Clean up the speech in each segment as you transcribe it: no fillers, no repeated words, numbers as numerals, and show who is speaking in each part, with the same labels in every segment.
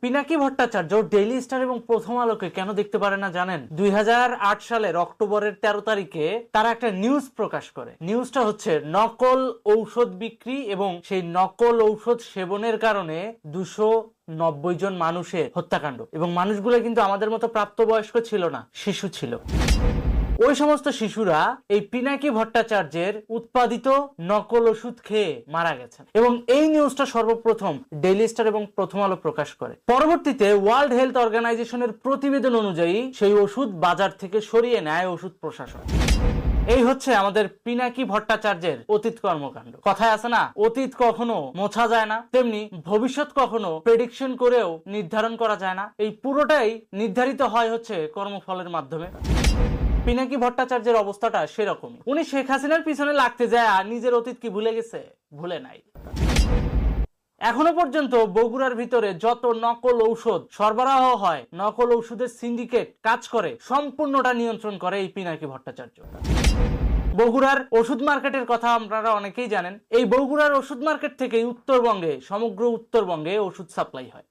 Speaker 1: Pinaki Bhattacharya daily star এবং প্রথম আলোকে কেন দেখতে পারে না জানেন? 2008 সালের অক্টোবরের 13 তারিখে তারা একটা নিউজ প্রকাশ করে। নিউজটা হচ্ছে নকল ঔষধ বিক্রি এবং সেই নকল ঔষধ সেবনের কারণে 290 জন মানুষের হত্যাকাণ্ড। এবং মানুষগুলো কিন্তু আমাদের মতো প্রাপ্তবয়স্ক ছিল না, শিশু ছিল। ওই সমস্ত শিশুরা এই পিনাকি ভট্টাচার্যের উৎপাদিত নকল ওষুধ খেয়ে মারা গেছেন এবং এই নিউজটা সর্বপ্রথম ডেইলি স্টার এবং প্রথম আলো প্রকাশ করে। পরবর্তীতে ওয়ার্ল্ড হেলথ অর্গানাইজেশনের প্রতিবেদন অনুযায়ী সেই ওষুধ বাজার থেকে সরিয়ে নেয় ওষুধ প্রশাসন। এই হচ্ছে আমাদের পিনাকি ভট্টাচার্যের অতীত কর্মকাণ্ড। কথায় আছে না, অতীত কখনো মোছা যায় না, তেমনি ভবিষ্যৎ কখনো প্রেডিকশন করেও নির্ধারণ করা যায় না। এই পুরোটাই নির্ধারিত হয় হচ্ছে কর্মফলের মাধ্যমে। পিনাকি ভট্টাচার্যের অবস্থাটা সেরকমই। উনি শেখ হাসিনার পিছনে লাগতে যায় আর নিজের অতীত কি ভুলে গেছে? ভুলে নাই। এখনো পর্যন্ত বগুড়ার ভিতরে যত নকল ঔষধ সরবরাহ হয়, নকল ঔষধের সিন্ডিকেট কাজ করে, সম্পূর্ণটা নিয়ন্ত্রণ করে এই পিনাকি ভট্টাচার্য। বগুড়ার ওষুধ মার্কেটের কথা আপনারা অনেকেই জানেন। এই বগুড়ার ওষুধ মার্কেট থেকেই উত্তরবঙ্গে, সমগ্র উত্তরবঙ্গে ওষুধ সাপ্লাই হয়।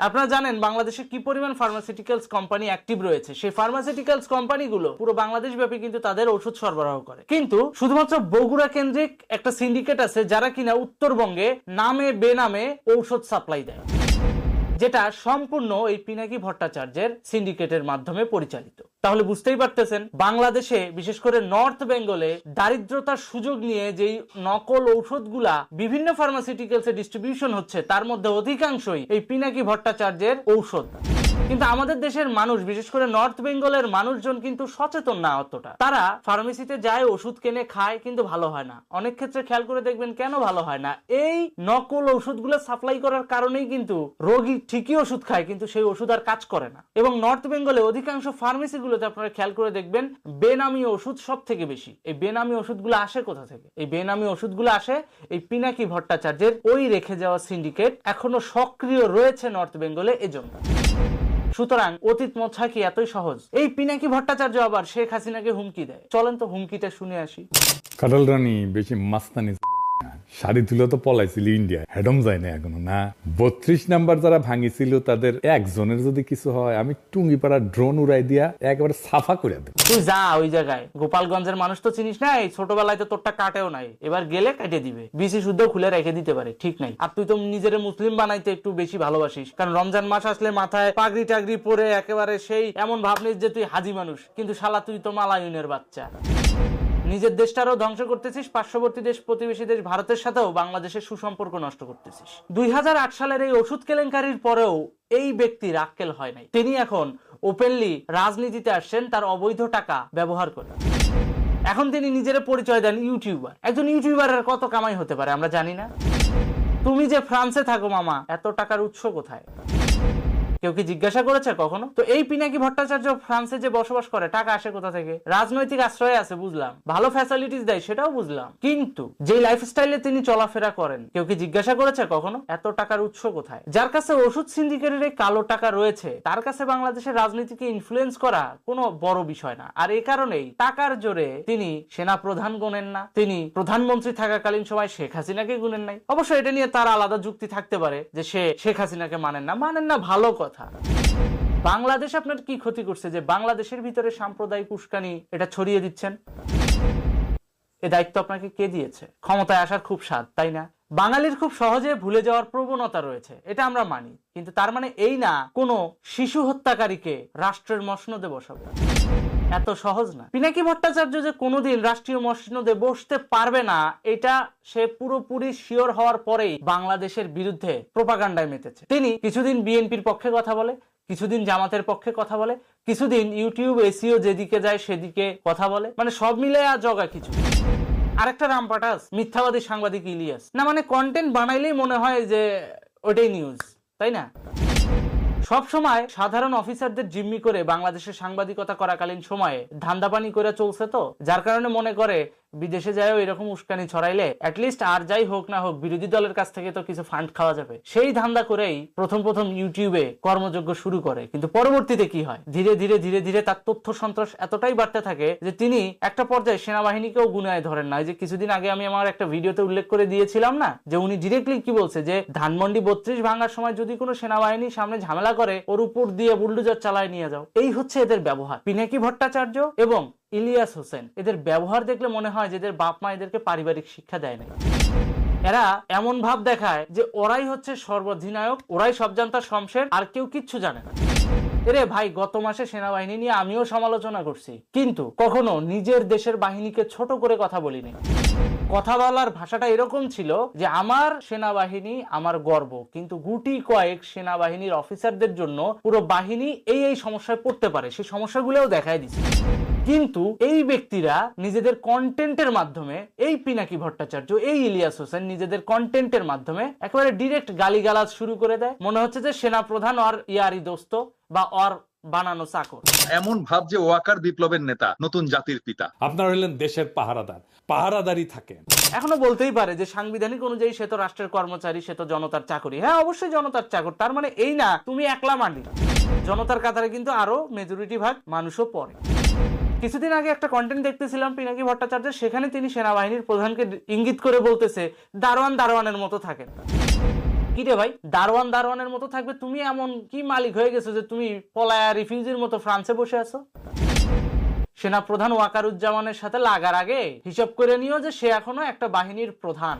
Speaker 1: আপনারা জানেন বাংলাদেশে কি পরিমাণ ফার্মাসিউটিক্যালস কোম্পানি অ্যাক্টিভ রয়েছে। সেই ফার্মাসিউটিক্যালস কোম্পানিগুলো পুরো বাংলাদেশ ব্যাপী কিন্তু তাদের ওষুধ সরবরাহ করে। কিন্তু শুধুমাত্র বগুড়া কেন্দ্রিক একটা সিন্ডিকেট আছে যারা কিনা উত্তরবঙ্গে নামে বেনামে ঔষধ সাপ্লাই দেয়, যেটা সম্পূর্ণ এই পিনাকি ভট্টাচার্যের সিন্ডিকেটের মাধ্যমে পরিচালিত। তাহলে বুঝতেই পারতেছেন বাংলাদেশে, বিশেষ করে নর্থ বেঙ্গলে দারিদ্রতার সুযোগ নিয়ে যেই নকল ঔষধগুলা বিভিন্ন ফার্মাসিউটিক্যালসে ডিস্ট্রিবিউশন হচ্ছে, তার মধ্যে অধিকাংশই এই পিনাকি ভট্টাচার্যের ঔষধ। কিন্তু আমাদের দেশের মানুষ, বিশেষ করে নর্থ বেঙ্গলের মানুষজন কিন্তু সচেতন না অতটা। তারা ফার্মেসিতে যায়, ওষুধ কিনে খায়, কিন্তু ভালো হয় না। অনেক ক্ষেত্রে খেয়াল করে দেখবেন কেন ভালো হয় না, এই নকল ওষুধগুলো সাপ্লাই করার কারণেই কিন্তু রোগী ঠিকই ওষুধ খায়, কিন্তু সেই ওষুধ আর কাজ করে না। এবং নর্থ বেঙ্গলে অধিকাংশ ফার্মেসিগুলোতে আপনারা খেয়াল করে দেখবেন বেনামি ওষুধ সব থেকে বেশি। এই বেনামি ওষুধগুলো আসে কোথা থেকে? এই বেনামি ওষুধগুলো আসে এই পিনাকি ভট্টাচার্যের ওই রেখে যাওয়া সিন্ডিকেট এখনো সক্রিয় রয়েছে নর্থ বেঙ্গলে, এজন্য। সুতরাং অতীত মোছা কি এতই সহজ? এই পিনাকি ভট্টাচার্য আবার শেখ হাসিনাকে হুমকি দেয়। চলেন তো হুমকিটা শুনে আসি।
Speaker 2: কাটাল রানী বেশি মাস্তানি শাড়ি তুলে তো পলাইছিল ইন্ডিয়া, হেডম যায় না এখনো না। 32 নাম্বার যারা ভাঙিছিল তাদের একজনের যদি কিছু হয়, আমি টুঙ্গিপাড়া ড্রোন উড়াই দিয়া একেবারে সাফা করে দেব।
Speaker 1: তুই যা ওই জায়গায়। গোপালগঞ্জের মানুষ তো চিনিস না, এই ছোটবেলায় তো তোরটা কাটেও নাই, এবার গেলে কেটে দিবে। বিসি শুদ্ধ খুলে রেখে দিতে পারে, ঠিক নাই। আর তুই তো নিজের মুসলিম বানাইতে একটু বেশি ভালোবাসিস, কারণ রমজান মাস আসলে মাথায় পাগড়ি টাগড়ি পরে একেবারে সেই এমন ভাবনিস যে তুই হাজি মানুষ, কিন্তু শালা তুই তো মালায়ুনের বাচ্চা। নিজের দেশটারও ধ্বংস করতেছিস, পার্শ্ববর্তী দেশ, প্রতিবেশী দেশ ভারতের সাথেও বাংলাদেশের সুসম্পর্ক নষ্ট করতেছিস। 2008 সালের এই ওষুধ কেলেঙ্কারির পরেও এই ব্যক্তির আক্কেল হয় নাই। তিনি এখন ওপেনলি রাজনীতিতে আসছেন তার অবৈধ টাকা ব্যবহার করে। এখন তিনি নিজের পরিচয় দেন ইউটিউবার। একজন ইউটিউবারের কত কামাই হতে পারে আমরা জানি না? তুমি যে ফ্রান্সে থাকো মামা, এত টাকার উৎস কোথায়? কেউ কি জিজ্ঞাসা করেছে কখনো? তো এই পিনাকি ভট্টাচার্য ফ্রান্সে যে বসবাস করে, টাকা আসে কোথা থেকে? রাজনৈতিক আশ্রয় আছে বুঝলাম, ভালো ফ্যাসিলিটিস দেয় সেটাও বুঝলাম, কিন্তু যে লাইফস্টাইলে তিনি চলাফেরা করেন, কেউ কি জিজ্ঞাসা করেছে কখনো এত টাকার উৎস কোথায়? যার কাছে ওষুধ সিন্ডিকেটের এই কালো টাকা রয়েছে, তার কাছে বাংলাদেশের রাজনীতিকে ইনফ্লুয়েন্স করা কোনো বড় বিষয় না। আর এই কারণেই টাকার জোরে তিনি সেনা প্রধান গুনেন না, তিনি প্রধানমন্ত্রী থাকাকালীন সময় শেখ হাসিনাকে গুনেন নাই। অবশ্য এটা নিয়ে তার আলাদা যুক্তি থাকতে পারে যে সে শেখ হাসিনাকে মানেন না, ভালো কথা। বাংলাদেশ আপনার কি ক্ষতি করছে যে বাংলাদেশের ভিতরে সাম্প্রদায়িক উস্কানি এটা ছড়িয়ে দিচ্ছেন? এই দায়িত্ব আপনাকে কে দিয়েছে? ক্ষমতায় আসার খুব স্বাদ, তাই না? বাঙালির খুব সহজে ভুলে যাওয়ার প্রবণতা রয়েছে, এটা আমরা মানি, কিন্তু তার মানে এই না কোন শিশু হত্যাকারীকে রাষ্ট্রের মসনদে বসাবো। এত সহজ না। পিনাকি ভট্টাচার্য যে কোনোদিন রাষ্ট্রীয় মসনদে বসতে পারবে না, এটা সে পুরোপুরি শিওর হওয়ার পরেই বাংলাদেশের বিরুদ্ধে প্রোপাগান্ডায় মেতেছে। তিনি কিছুদিন বিএনপির পক্ষে কথা বলে, কিছুদিন জামাতের পক্ষে কথা বলে, কিছুদিন ইউটিউব এসিও যেদিকে যায় সেদিকে কথা বলে, মানে সব মিলে আর জগা কিছু। আরেকটা রামপাটাস মিথ্যাবাদী সাংবাদিক ইলিয়াস, না মানে কন্টেন্ট বানাইলেই মনে হয় যে ওটাই নিউজ, তাই না? সব সময় সাধারণ অফিসারদের জিম্মি করে বাংলাদেশের সাংবাদিকতা করাকালীন সময়ে ধান্দাপানি করে চলছে, তো যার কারণে মনে করে বিদেশে যায়ও এরকম উস্কানি ছড়াইলে অ্যাটলিস্ট আর যাই হোক না হোক বিরোধী দলের কাছ থেকে তো কিছু ফান্ড খাওয়া যাবে, সেই ধান্দা করেই প্রথম ইউটিউবে কর্মযজ্ঞ শুরু করে। কিন্তু পরবর্তীতে কি হয়, ধীরে ধীরে তার তথ্য সন্ত্রাস এতটাই বাড়তে থাকে যে তিনি একটা পর্যায়ে সেনাবাহিনীকেও গুনায় ধরেন না। যে কিছুদিন আগে আমি আমার একটা ভিডিওতে উল্লেখ করে দিয়েছিলাম না, যে উনি ডিরেক্টলি কি বলছে, যে ধানমন্ডি 32 ভাঙার সময় যদি কোনো সেনাবাহিনী সামনে ঝামেলা করে ওর উপর দিয়ে বুলডোজার চালায় নিয়ে যাও। এই হচ্ছে এদের ব্যবহার। পিনাকি ভট্টাচার্য এবং ইলিয়াস হোসেন, এদের ব্যবহার দেখলে মনে হয় যে এদের বাপ মা এদেরকে পারিবারিক শিক্ষা দেয় নাই। এরা এমন ভাব দেখায় যে ওরাই হচ্ছে সর্বাধিনায়ক, ওরাই সব জানতার শমশের, আর কেউ কিচ্ছু জানে না। এরে ভাই, গত মাসে সেনাবাহিনী নিয়ে আমিও সমালোচনা করছি, কিন্তু কখনো নিজের দেশের বাহিনীকে ছোট করে কথা বলিনি। কথা বলার ভাষাটা এরকম ছিল যে আমার সেনাবাহিনী আমার গর্ব, কিন্তু গুটি কয়েক সেনাবাহিনীর অফিসারদের জন্য পুরো বাহিনী এই সমস্যায় পড়তে পারে, সেই সমস্যাগুলোও দেখায় দিচ্ছে। কিন্তু এই ব্যক্তিরা নিজেদের কন্টেন্টের মাধ্যমে, এই পিনাকি ভট্টাচার্য, এই ইলিয়াস হোসেন নিজেদের কন্টেন্টের মাধ্যমে একেবারে ডিরেক্ট গালিগালাজ শুরু করে দেয়। মনে হচ্ছে যে সেনা প্রধান ওর ইয়ারি দোস্ত বা ওর বানানো চাকর।
Speaker 3: এমন ভাব যে ওয়াকার বিপ্লবের নেতা, নতুন জাতির পিতা।
Speaker 2: আপনারা হলেন দেশের পাহারাদার, পাহারাদারই থাকেন।
Speaker 1: এখনো বলতেই পারে যে সাংবিধানিক অনুযায়ী সে তো রাষ্ট্রের কর্মচারী, সে তো জনতার চাকরি। হ্যাঁ, অবশ্যই জনতার চাকর, তার মানে এই না তুমি একলা মান্ডি। জনতার কাতারে কিন্তু আরো মেজরিটি ভাগ মানুষও পড়ে। কিছুদিন আগে একটা কন্টেন্ট দেখতেছিলাম পিনাকি ভট্টাচার্য, সেখানে তিনি সেনাবাহিনীর প্রধানকে ইঙ্গিত করে বলতেছে দারোয়ানের মতো থাকেন। কি রে ভাই, দারোয়ানের মতো থাকবে? তুমি এমন কি মালিক হয়ে গেছো যে তুমি পলায়া রিফিউজির মতো ফ্রান্সে বসে আছো? সেনা প্রধান ওয়াকারুজ্জামানের সাথে লাগার আগে হিসাব করে নিও যে সে এখনো একটা বাহিনীর প্রধান।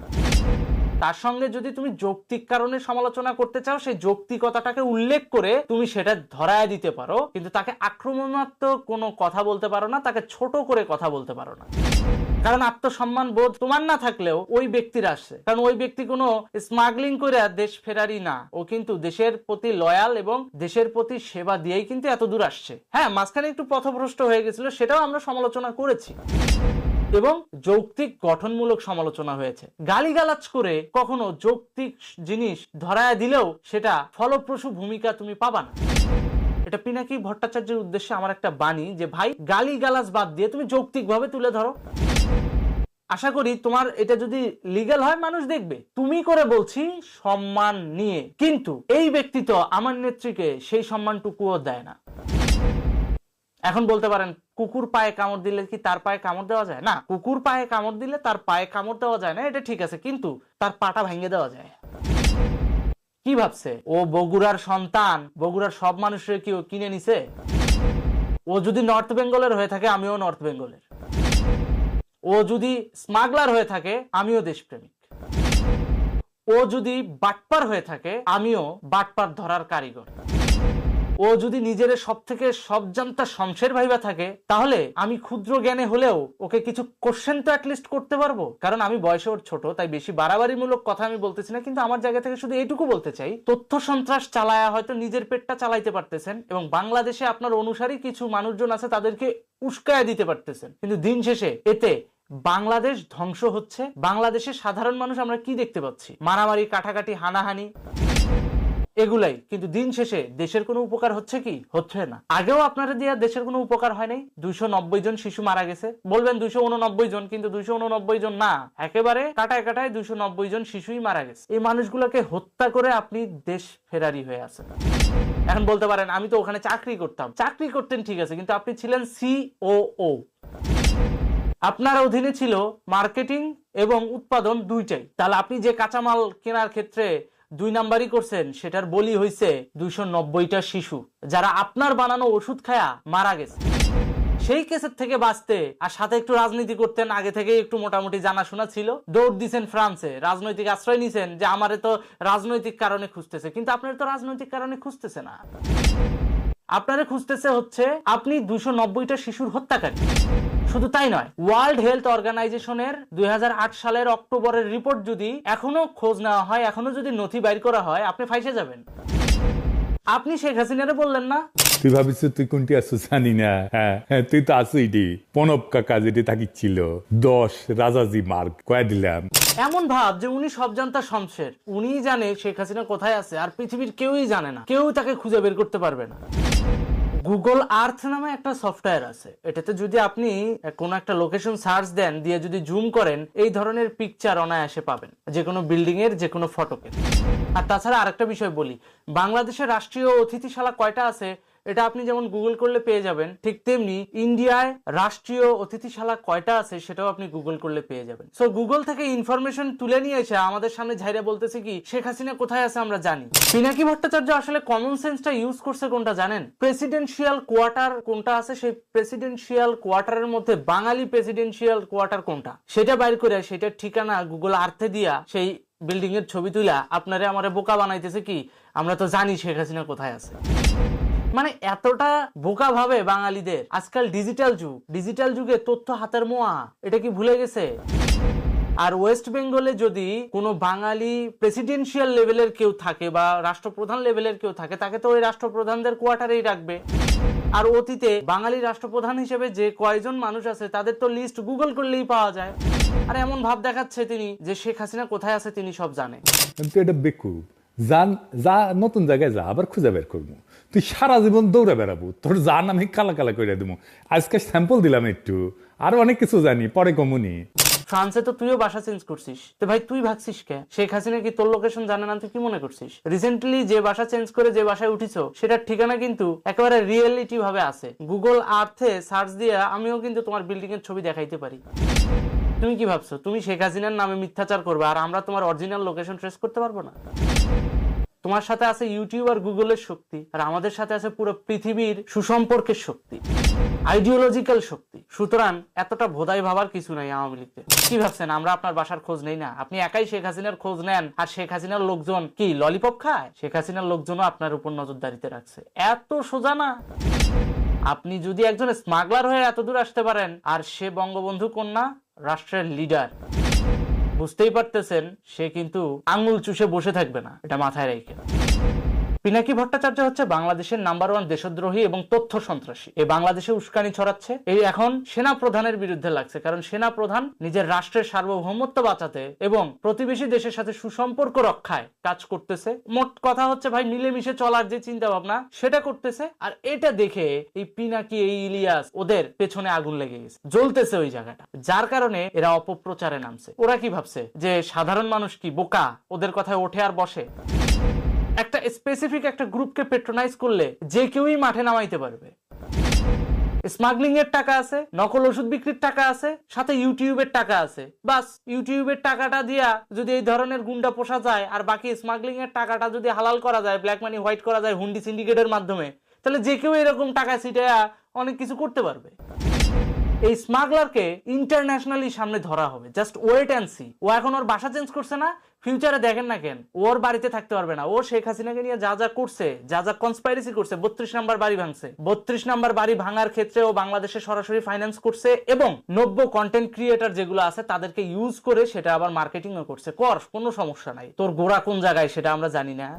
Speaker 1: তার সঙ্গে যদি তুমি যৌক্তিক কারণে সমালোচনা করতে চাও, সেই যৌক্তিকতাটাকে উল্লেখ করে তুমি সেটা ধরায় দিতে পারো, কিন্তু তাকে আক্রমণাত্মক কোনো কথা বলতে পারো না, তাকে ছোট করে কথা বলতে পারো না। কারণ আত্মসম্মান বোধ তোমার না থাকলেও ওই ব্যক্তির আসছে, কারণ ওই ব্যক্তি কোনো স্মাগলিং করে দেশ ফেরারি না, ও কিন্তু দেশের প্রতি লয়াল এবং দেশের প্রতি সেবা দিয়েই কিন্তু এত দূর আসছে। হ্যাঁ, মাঝখানে একটু পথভ্রষ্ট হয়ে গেছিল, সেটাও আমরা সমালোচনা করেছি এবং যৌক্তিক গঠনমূলক সমালোচনা হয়েছে। গালিগালাজ করে কখনো যৌক্তিক জিনিস ধরায় দিলেও সেটা ফলপ্রসূ ভূমিকা তুমি পাবা না। এটা পিনাকি ভট্টাচার্যের উদ্দেশ্যে আমার একটা বাণী, যে ভাই, গালিগালাজ বাদ দিয়ে তুমি যৌক্তিকভাবে তুলে ধরো। আশা করি তোমার এটা যদি লিগ্যাল হয় মানুষ দেখবে। তুমি করে বলছি সম্মান নিয়ে, কিন্তু এই ব্যক্তি তো আমার নেত্রীকে সেই সম্মানটুকুও দেয় না। এখন বলতে পারেন কুকুর পায়ে কামড় দিলে কি তার পায়ে কামড় দেওয়া যায় না? কুকুর পায়ে কামড় দিলে তার পায়ে কামড় দেওয়া যায় না, এটা ঠিক আছে, কিন্তু তার পাটা ভেঙে দেওয়া যায়। কি ভাবছে ও বগুড়ার সন্তান? বগুড়ার সব মানুষের কি ও কিনে নিছে? ও যদি নর্থ বেঙ্গলের হয়ে থাকে আমিও নর্থ বেঙ্গলের। ও যদি স্মাগলার হয়ে থাকে আমিও দেশপ্রেমিক। ও যদি বাটপার হয়ে থাকে আমিও বাটপার ধরার কারিগর। ও যদি নিজের সব জানতা শমশের ভাইবা থাকে, তাহলে আমি ক্ষুদ্র জ্ঞানে হলেও ওকে কিছু কোশ্চেন তো অ্যাটলিস্ট করতে পারবো। কারণ আমি বয়সে ওর ছোট, তাই বেশি বাড়াবাড়িমূলক কথা আমি বলতেছি না, কিন্তু আমার জায়গা থেকে শুধু এইটুকু বলতে চাই, তথ্য সন্ত্রাস চালায়া হয়তো নিজের পেটটা চালাইতে পারতেছেন এবং বাংলাদেশে আপনার অনুসারী কিছু মানুষজন আছে তাদেরকে উস্কায়া দিতে পারতেছেন, কিন্তু দিন শেষে এতে বাংলাদেশ ধ্বংস হচ্ছে। বাংলাদেশের সাধারণ মানুষ আমরা কি দেখতে পাচ্ছি? মারামারি, কাটাকাটি, হানাহানি, এগুলাই। কিন্তু দিন শেষে দেশের কোনো উপকার হচ্ছে কি? হচ্ছে না। আগেও আপনারা দিয়া দেশের কোনো উপকার হয় নাই। 290 জন শিশু মারা গেছে, বলবেন 289 জন, কিন্তু 289 জন না, একেবারে কাটায় 290 জন শিশুই মারা গেছে। এই মানুষগুলোকে হত্যা করে আপনি দেশ ফেরারি হয়ে আছেন। এখন বলতে পারেন আমি তো ওখানে চাকরি করতাম। চাকরি করতেন ঠিক আছে, কিন্তু আপনি ছিলেন COO। আপনার অধীনে ছিল মার্কেটিং এবং উৎপাদন দুইটাই। তাহলে আপনি যে কাঁচামাল কেনার ক্ষেত্রে 2 নাম্বারই করছেন, সেটার বলি হয়েছে 290টা শিশু, যারা আপনার বানানো ওষুধ খায়া মারা গেছে। সেই কেসের থেকে বাঁচতে আর সাথে একটু রাজনীতি করতেন, আগে থেকে একটু মোটামুটি জানাশোনা ছিল, দৌড় দিছেন ফ্রান্সে, রাজনৈতিক আশ্রয় নিছেন যে আমারে তো রাজনৈতিক কারণে খুঁজতেছে, কিন্তু আপনার তো রাজনৈতিক কারণে খুঁজতেছে না, আপনারে খুঁজতেছে হচ্ছে আপনি 290টা শিশুর হত্যাকারী। শুধু তাই নয়, ওয়ার্ল্ড হেলথ অর্গানাইজেশনের 2008 সালের অক্টোবরের রিপোর্ট যদি এখনো খোঁজ নেওয়া হয়, এখনো যদি নথি বাইর করা হয়, আপনি ফাইসে যাবেন। আপনি শেখ হাসিনারে বললেন না?
Speaker 2: তুই ভাবিস তুই কোনটি আসছো জানি না। হ্যাঁ, তুই তো আসো এটি প্রণব কাকা যেটি থাকিছিল 10 রাজাজি মার্ক কয়ে দিলাম।
Speaker 1: এমন ভাব যে উনি সব জানতা শমশের, উনি জানে শেখ হাসিনা কোথায় আছে, আর পৃথিবীর কেউই জানে না, কেউ তাকে খুঁজে বের করতে পারবে না। গুগল আর্থ নামে একটা সফটওয়্যার আছে, এটাতে যদি আপনি কোনো একটা লোকেশন সার্চ দেন, দিয়ে যদি জুম করেন, এই ধরনের পিকচার অনায়াসে পাবেন, যে কোনো বিল্ডিং এর যে কোনো ফটোকে। আর তাছাড়া আরেকটা বিষয় বলি, বাংলাদেশের রাষ্ট্রীয় অতিথিশালা কয়টা আছে এটা আপনি যেমন গুগল করলে পেয়ে যাবেন, ঠিক তেমনি ইন্ডিয়ায় রাষ্ট্রীয় অতিথিশালা কয়টা আছে সেটাও আপনি গুগল করলে পেয়ে যাবেন। সো গুগল থেকে ইনফরমেশন তুলে নিয়ে এসে আমাদের সামনে ঝাইরা বলতেছে কি শেখ হাসিনা কোথায় আছে আমরা জানি। পিনাকি ভট্টাচার্য আসলে কমন সেন্সটা ইউজ করছে কোনটা জানেন? প্রেসিডেন্সিয়াল কোয়ার্টার কোনটা আছে, সেই প্রেসিডেন্সিয়াল কোয়ার্টারের মধ্যে বাঙালি প্রেসিডেন্সিয়াল কোয়ার্টার কোনটা সেটা বাইর করে সেটার ঠিকানা গুগল আর্থে দিয়া সেই বিল্ডিং এর ছবি তুলা আপনারে আমারে বোকা বানাইতেছে কি আমরা তো জানি শেখ হাসিনা কোথায় আছে। মানে এতটা বোকা ভাবে বাঙালিদের। আজকাল ডিজিটাল যুগ, ডিজিটাল যুগে তথ্য হাতের মোয়া, এটা কি ভুলে গেছে? আর ওয়েস্ট বেঙ্গলে যদি কোনো বাঙালি প্রেসিডেন্সিয়াল লেভেলের কেউ থাকে বা রাষ্ট্রপ্রধান লেভেলের কেউ থাকে, তাকে তো ওই রাষ্ট্রপ্রধানদের কোয়ার্টারেই রাখবে। আর অতীতে বাঙালি রাষ্ট্রপ্রধান হিসেবে যে কয়জন মানুষ আছে তাদের তো লিস্ট গুগল করলেই পাওয়া যায়। আর এমন ভাব দেখাচ্ছে তিনি যে শেখ হাসিনা কোথায় আছে তিনি সব জানে।
Speaker 2: কিন্তু এটা বেকুব, যা নতুন জায়গায় যা আবার খুঁজে বের করবো। তুই সারা জীবন দৌড়ে বেড়াবো, তোর জান আমি কালা কালা করে দেবো। আজকে স্যাম্পল দিলাম একটু, আরো অনেক কিছু জানি, পরে কমুনি।
Speaker 1: ফ্রান্সে তো তুইও বাসা চেঞ্জ করছিস, তো ভাই তুই ভাবছিস কে শেখ হাসিনা কি তোর লোকেশন জানে না? তুই কি মনে করছিস? রিসেন্টলি যে বাসা চেঞ্জ করে যে বাসায় উঠিছো সেটার ঠিকানা কিন্তু একেবারে রিয়েলিটি ভাবে আছে। গুগল আর্থে সার্চ দিয়ে আমিও কিন্তু তোমার বিল্ডিং এর ছবি দেখাইতে পারি। তুমি কি ভাবছো তুমি শেখ হাসিনার নামে মিথ্যাচার করবে আর আমরা তোমার অরিজিনাল লোকেশন ট্রেস করতে পারবো না? তোমার সাথে আছে ইউটিউব আর গুগলের শক্তি, আর আমাদের সাথে আছে পুরো পৃথিবীর সুসম্পর্কের শক্তি, আইডিওলজিক্যাল শক্তি। সুতরাং এতটা ভোদাই ভাবার কিছু নাই আওয়ামী লীগকে। কি ভাবছেন আমরা আপনার বাসার খোঁজ নেই না? আপনি একাই শেখ হাসিনার খোঁজ নেন আর শেখ হাসিনার লোকজন কি ললিপপ খায়? শেখ হাসিনার লোকজনও আপনার উপর নজরদারিতে রাখছে। এত সোজা না। আপনি যদি একজন স্মাগলার হয়ে এত দূর আসতে পারেন, আর সে বঙ্গবন্ধু কন্যা রাষ্ট্রের লিডার, বুঝতেই পারতেছেন সে কিন্তু আঙুল চুষে বসে থাকবে না, এটা মাথায় রেখে। পিনাকি ভট্টাচার্য হচ্ছে বাংলাদেশের নাম্বার 1 দেশদ্রোহী এবং তথ্য সন্ত্রাসী। এই বাংলাদেশে উস্কানি ছড়াচ্ছে, এই এখন সেনা প্রধানের বিরুদ্ধে লাগছে, কারণ সেনা প্রধান নিজের রাষ্ট্রের সার্বভৌমত্ব বাঁচাতে এবং প্রতিবেশী দেশের সাথে সুসম্পর্ক রক্ষায় কাজ করতেছে। মোট কথা হচ্ছে ভাই মিলেমিশে চলার যে চিন্তা ভাবনা সেটা করতেছে। আর এটা দেখে এই পিনাকি, এই ইলিয়াস, ওদের পেছনে আগুন লেগে গেছে, জ্বলতেছে ওই জায়গাটা, যার কারণে এরা অপপ্রচারে নামছে। ওরা কি ভাবছে যে সাধারণ মানুষ কি বোকা, ওদের কথায় ওঠে আর বসে? একটা স্পেসিফিক একটা গ্রুপকে পেট্রোনাইজ করলে যে কেউই মাঠে নামাইতে পারবে। স্মাগলিং এর টাকা আছে, নকল ওষুধ বিক্রির টাকা আছে, সাথে ইউটিউবের টাকা আছে। বাস ইউটিউবের টাকাটা দিয়া যদি এই ধরনের গুন্ডা পোষা যায়, আর বাকি স্মাগলিং এর টাকাটা যদি হালাল করা যায়, ব্ল্যাক মানি হোয়াইট করা যায় হুন্ডি সিন্ডিকেটের মাধ্যমে, তাহলে যে কেউ এরকম টাকা ছিটায়া অনেক কিছু করতে পারবে। এই স্মাগলারকে ইন্টারন্যাশনালি সামনে ধরা হবে। Just wait and see. ও এখন ওর বাসা চেঞ্জ করছে না, ফিউচারে দেখেন না কেন ওর বাড়িতে থাকতে পারবে না। ও শেখ হাসিনাকে নিয়ে যা যা করছে, যা যা কনস্পাইরেসি করছে, 32 নাম্বার বাড়ি ভাঙছে, 32 নাম্বার বাড়ি ভাঙার ক্ষেত্রে ও বাংলাদেশে সরাসরি ফাইন্যান্স করছে এবং নব্য কন্টেন্ট ক্রিয়েটর যেগুলো আছে তাদেরকে ইউজ করে সেটা আবার মার্কেটিংও করছে। কর, কোনো সমস্যা নাই। তোর গোড়া কোন জায়গায় সেটা আমরা জানি না।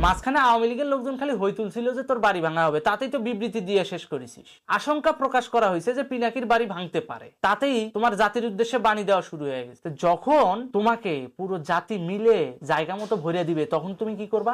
Speaker 1: মাঝখানে আওয়ামী লীগের লোকজন খালি হই তুলছিল যে তোর বাড়ি ভাঙা হবে, তাতেই তো বিবৃতি দিয়ে শেষ করেছিস। আশঙ্কা প্রকাশ করা হয়েছে যে পিনাকির বাড়ি ভাঙতে পারে, তাতেই তোমার জাতির উদ্দেশ্যে বাণী দেওয়া শুরু হয়ে গেছে। যখন তোমাকে পুরো জাতি মিলে জায়গা মতো ভরিয়ে দিবে তখন তুমি কি করবা?